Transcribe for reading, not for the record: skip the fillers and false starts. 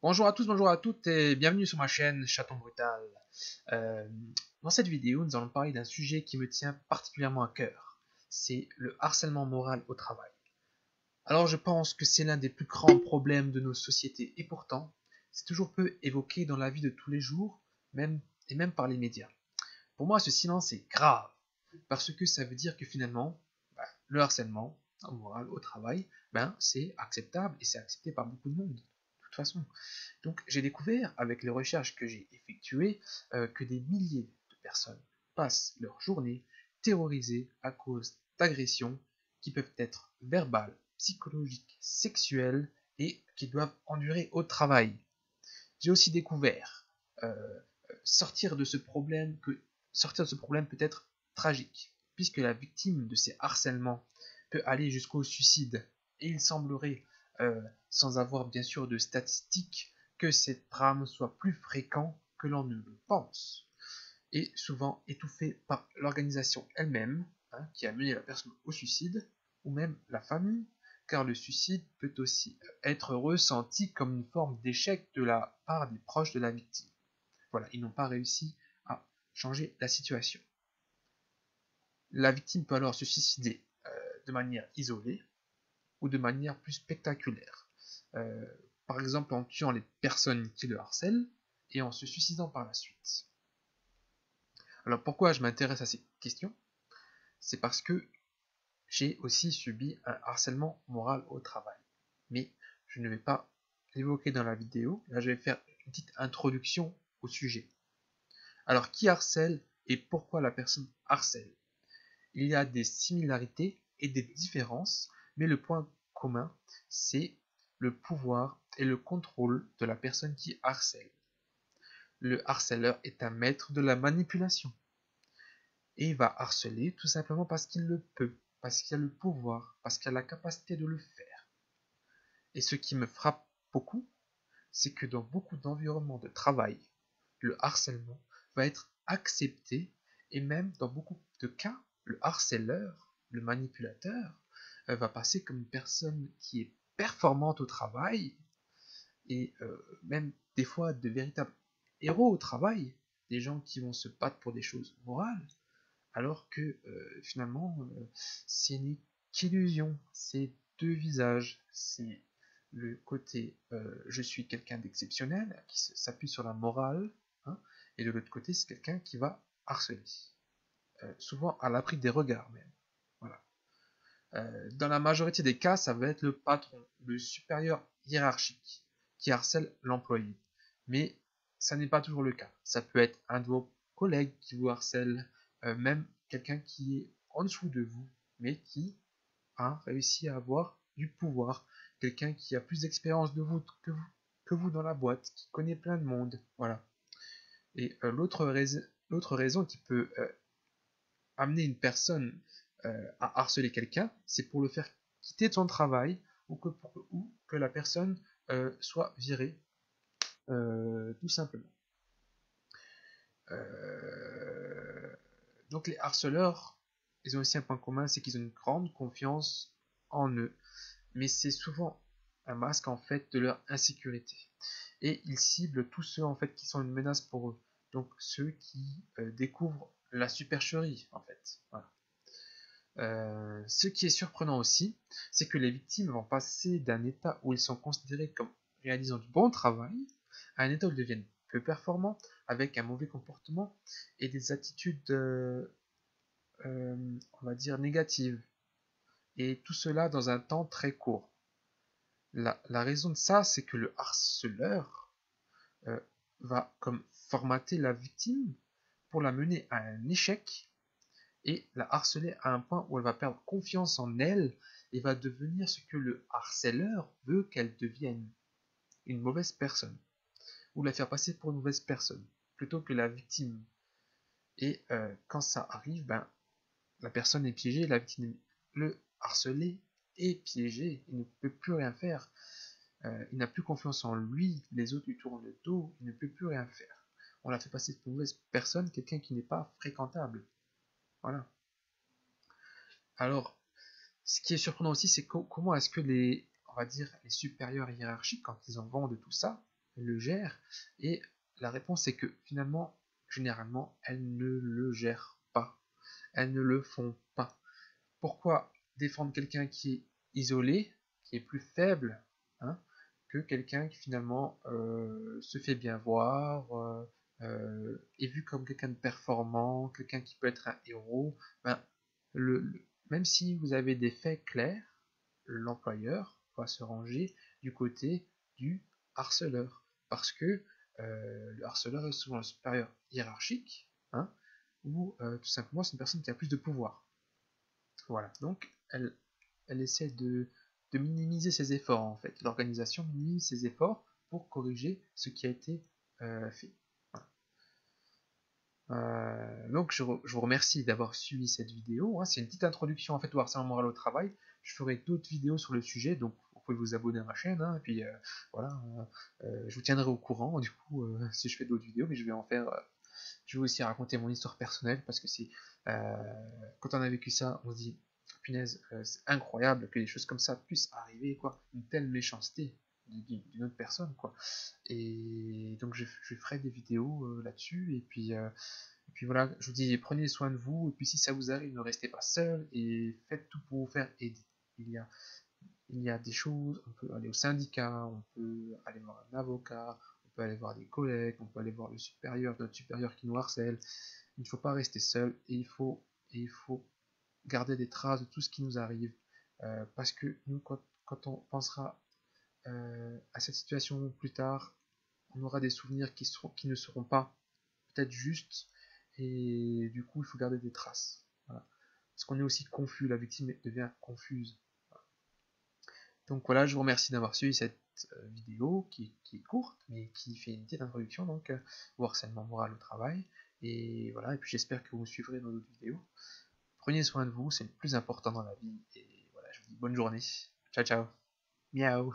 Bonjour à tous, bonjour à toutes et bienvenue sur ma chaîne Chaton Brutal. Euh, Dans cette vidéo, nous allons parler d'un sujet qui me tient particulièrement à cœur. C'est le harcèlement moral au travail. Alors je pense que c'est l'un des plus grands problèmes de nos sociétés et pourtant, c'est toujours peu évoqué dans la vie de tous les jours, même par les médias. Pour moi, ce silence est grave parce que ça veut dire que finalement, le harcèlement moral au travail, c'est acceptable et c'est accepté par beaucoup de monde, de toute façon. Donc j'ai découvert avec les recherches que j'ai effectuées que des milliers de personnes passent leur journée terrorisées à cause d'agressions qui peuvent être verbales, psychologiques, sexuelles et qui doivent endurer au travail. J'ai aussi découvert euh, sortir de ce problème que sortir de ce problème peut être tragique puisque la victime de ces harcèlements peut aller jusqu'au suicide et il semblerait sans avoir bien sûr de statistiques que ces drames soient plus fréquents que l'on ne le pense et souvent étouffés par l'organisation elle-même qui a mené la personne au suicide ou même la famille car le suicide peut aussi être ressenti comme une forme d'échec de la part des proches de la victime. Voilà, ils n'ont pas réussi à changer la situation. La victime peut alors se suicider de manière isolée ou de manière plus spectaculaire. Euh, Par exemple en tuant les personnes qui le harcèlent et en se suicidant par la suite. Alors pourquoi je m'intéresse à ces questions? C'est parce que j'ai aussi subi un harcèlement moral au travail. Mais je ne vais pas l'évoquer dans la vidéo. Là, je vais faire une petite introduction au sujet. Alors, qui harcèle et pourquoi la personne harcèle? Il y a des similarités et des différences, mais le point commun, c'est le pouvoir et le contrôle de la personne qui harcèle. Le harceleur est un maître de la manipulation. Et il va harceler tout simplement parce qu'il le peut, parce qu'il a le pouvoir, parce qu'il a la capacité de le faire. Et ce qui me frappe beaucoup, c'est que dans beaucoup d'environnements de travail, le harcèlement va être accepté et même dans beaucoup de cas, le harceleur, le manipulateur, va passer comme une personne qui est performante au travail et même des fois de véritables héros au travail, des gens qui vont se battre pour des choses morales, alors que finalement c'est une illusion, c'est deux visages, c'est le côté je suis quelqu'un d'exceptionnel qui s'appuie sur la morale, hein, et de l'autre côté c'est quelqu'un qui va harceler, souvent à l'abri des regards même. Voilà. Dans la majorité des cas, ça va être le patron, le supérieur hiérarchique qui harcèle l'employé. Mais ça n'est pas toujours le cas. Ça peut être un de vos collègues qui vous harcèle, même quelqu'un qui est en dessous de vous, mais qui a réussi à avoir du pouvoir. Quelqu'un qui a plus d'expérience de vous que vous dans la boîte, qui connaît plein de monde. Voilà. Et l'autre raison qui peut amener une personne à harceler quelqu'un, c'est pour le faire quitter de son travail ou que la personne soit virée, tout simplement. Donc les harceleurs, ils ont aussi un point commun, c'est qu'ils ont une grande confiance en eux, mais c'est souvent un masque en fait de leur insécurité. Et ils ciblent tous ceux en fait qui sont une menace pour eux, donc ceux qui découvrent la supercherie en fait. Voilà. Ce qui est surprenant aussi, c'est que les victimes vont passer d'un état où ils sont considérés comme réalisant du bon travail à un état où ils deviennent peu performants, avec un mauvais comportement et des attitudes, on va dire, négatives. Et tout cela dans un temps très court. La raison de ça, c'est que le harceleur euh, va comme formater la victime pour la mener à un échec et la harceler à un point où elle va perdre confiance en elle et va devenir ce que le harceleur veut qu'elle devienne, une mauvaise personne, ou la faire passer pour une mauvaise personne, plutôt que la victime. Et quand ça arrive, la personne est piégée, la victime, le harcelé est piégé, il ne peut plus rien faire, il n'a plus confiance en lui, les autres lui tournent le dos, il ne peut plus rien faire. On l'a fait passer pour une mauvaise personne, quelqu'un qui n'est pas fréquentable. Voilà. Alors, ce qui est surprenant aussi, c'est comment est-ce que on va dire, les supérieurs hiérarchiques, quand ils en vendent tout ça, le gèrent? Et la réponse est que finalement, généralement, elles ne le gèrent pas. Elles ne le font pas. Pourquoi défendre quelqu'un qui est isolé, qui est plus faible, hein, que quelqu'un qui finalement se fait bien voir, est vu comme quelqu'un de performant, quelqu'un qui peut être un héros? Ben, même si vous avez des faits clairs, l'employeur va se ranger du côté du harceleur. Parce que le harceleur est souvent le supérieur hiérarchique, hein, ou tout simplement c'est une personne qui a plus de pouvoir. Voilà, donc elle essaie de minimiser ses efforts en fait. L'organisation minimise ses efforts pour corriger ce qui a été fait. Voilà. Donc je vous remercie d'avoir suivi cette vidéo, hein. C'est une petite introduction en fait au harcèlement moral au travail. Je ferai d'autres vidéos sur le sujet, donc vous pouvez vous abonner à ma chaîne, hein, et puis voilà, je vous tiendrai au courant du coup si je fais d'autres vidéos, mais je vais en faire. Je vais aussi raconter mon histoire personnelle parce que c'est quand on a vécu ça, on se dit punaise, c'est incroyable que des choses comme ça puissent arriver, quoi, une telle méchanceté d'une autre personne, quoi. Et donc je ferai des vidéos là-dessus, et puis voilà, je vous dis prenez soin de vous, et puis si ça vous arrive, ne restez pas seul et faites tout pour vous faire aider. Il y a, il y a des choses, on peut aller au syndicat, on peut aller voir un avocat, on peut aller voir des collègues, on peut aller voir le supérieur, notre supérieur qui nous harcèle. Il ne faut pas rester seul et il faut garder des traces de tout ce qui nous arrive. Parce que nous, quand on pensera à cette situation plus tard, on aura des souvenirs qui ne seront pas peut-être justes, et du coup, il faut garder des traces. Voilà. Parce qu'on est aussi confus, la victime devient confuse. Donc voilà, je vous remercie d'avoir suivi cette vidéo qui est courte, mais qui fait une petite introduction donc au harcèlement moral au travail. Et voilà, et puis j'espère que vous me suivrez dans d'autres vidéos. Prenez soin de vous, c'est le plus important dans la vie. Et voilà, je vous dis bonne journée. Ciao ciao. Miaou.